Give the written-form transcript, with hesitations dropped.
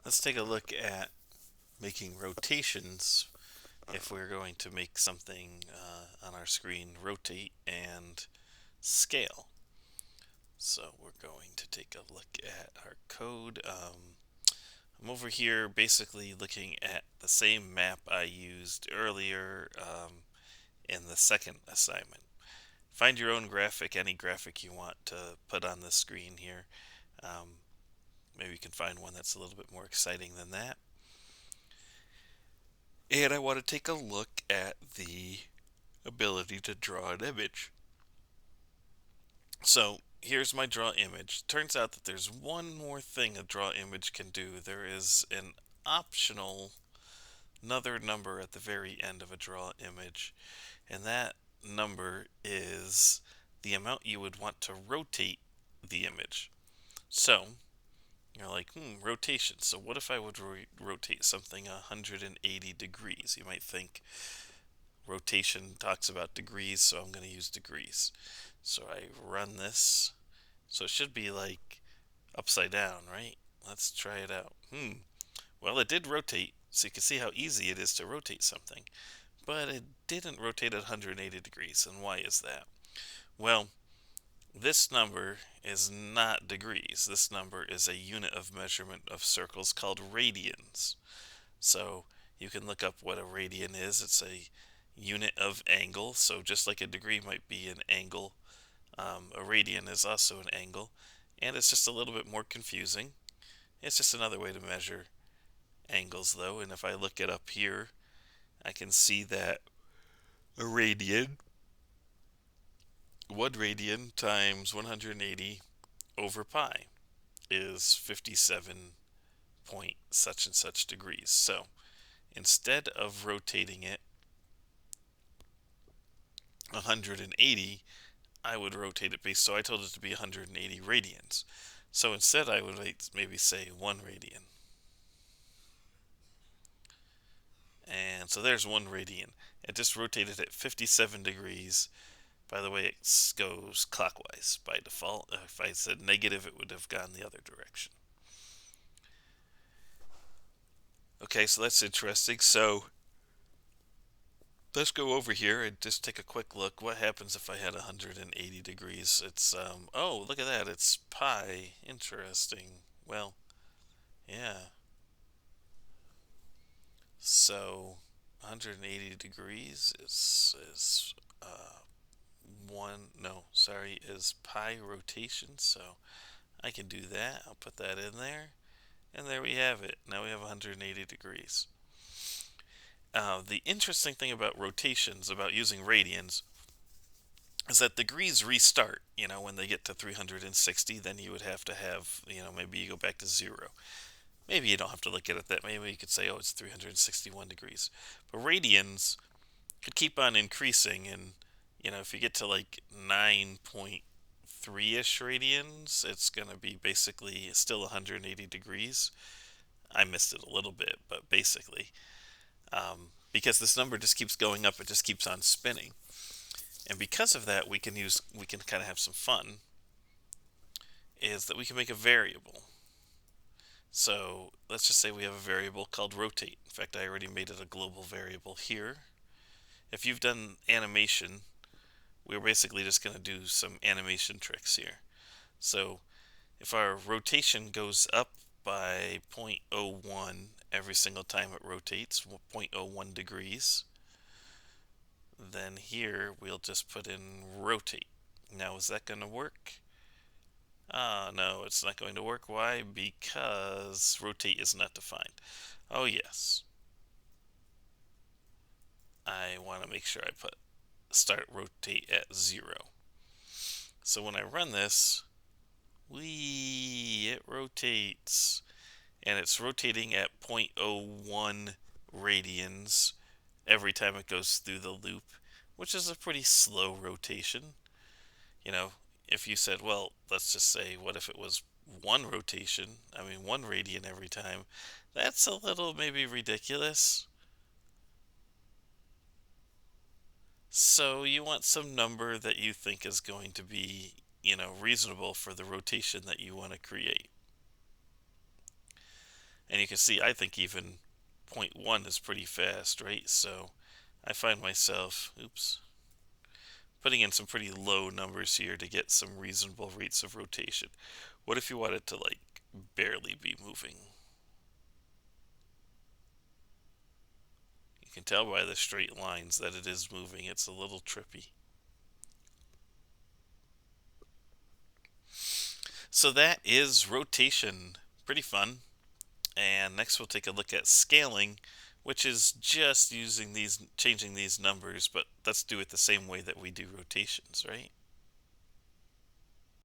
Let's take a look at making rotations if we're going to make something on our screen rotate and scale. So we're going to take a look at our code. I'm over here basically looking at the same map I used earlier in the second assignment. Find your own graphic, any graphic you want to put on the screen here. Um, Maybe you can find one that's a little bit more exciting than that. And I want to take a look at the ability to draw an image. So here's my draw image. Turns out that there's one more thing a draw image can do. There is an optional another number at the very end of a draw image, and that number is the amount you would want to rotate the image. So you're like, rotation. So what if I would rotate something 180 degrees? You might think rotation talks about degrees, so I'm going to use degrees. So I run this. So it should be like upside down, right? Let's try it out. Well, it did rotate, so you can see how easy it is to rotate something. But it didn't rotate at 180 degrees. And why is that? Well, this number is not degrees. This number is a unit of measurement of circles called radians. So you can look up what a radian is. It's a unit of angle. So just like a degree might be an angle, a radian is also an angle. And it's just a little bit more confusing. It's just another way to measure angles, though. And if I look it up here, I can see that a radian, 1 radian times 180 over pi is 57 point such and such degrees. So instead of rotating it 180, I would rotate it based. So I told it to be 180 radians. So instead, I would maybe say 1 radian. And so there's 1 radian. It just rotated at 57 degrees. By the way, it goes clockwise by default. If I said negative, it would have gone the other direction. Okay, so that's interesting. So let's go over here and just take a quick look. What happens if I had 180 degrees? It's, oh, look at that. It's pi. Interesting. Well, yeah. So 180 degrees is no, sorry, is pi rotation. So I can do that. I'll put that in there. And there we have it. Now we have 180 degrees. The interesting thing about rotations, about using radians, is that degrees restart. When they get to 360, then you would have to have, maybe you go back to zero. Maybe you don't have to look at it that. Maybe you could say, oh, it's 361 degrees. But radians could keep on increasing, and if you get to like 9.3-ish radians, it's going to be basically still 180 degrees. I missed it a little bit, but basically, because this number just keeps going up, it just keeps on spinning. And because of that, we can kind of have some fun, is that we can make a variable. So let's just say we have a variable called rotate. In fact, I already made it a global variable here. If you've done animation, we're basically just going to do some animation tricks here. So if our rotation goes up by zero point zero 0.01 every single time it rotates, 0.01 degrees, then here we'll just put in rotate. Now, is that going to work? No, it's not going to work. Why? Because rotate is not defined. Oh, yes. I want to make sure I put start rotate at 0. So when I run this, it rotates. And it's rotating at zero point zero 0.01 radians every time it goes through the loop, which is a pretty slow rotation. You know, if you said, well, let's just say, what if it was one rotation? I mean, 1 radian every time. That's a little maybe ridiculous. So you want some number that you think is going to be, reasonable for the rotation that you want to create. And you can see, I think even zero point 0.1 is pretty fast, right? So I find myself, oops, putting in some pretty low numbers here to get some reasonable rates of rotation. What if you wanted to like barely be moving? You can tell by the straight lines that it is moving. It's a little trippy. So that is rotation. Pretty fun. And next we'll take a look at scaling, which is just using these, changing these numbers, but let's do it the same way that we do rotations, right?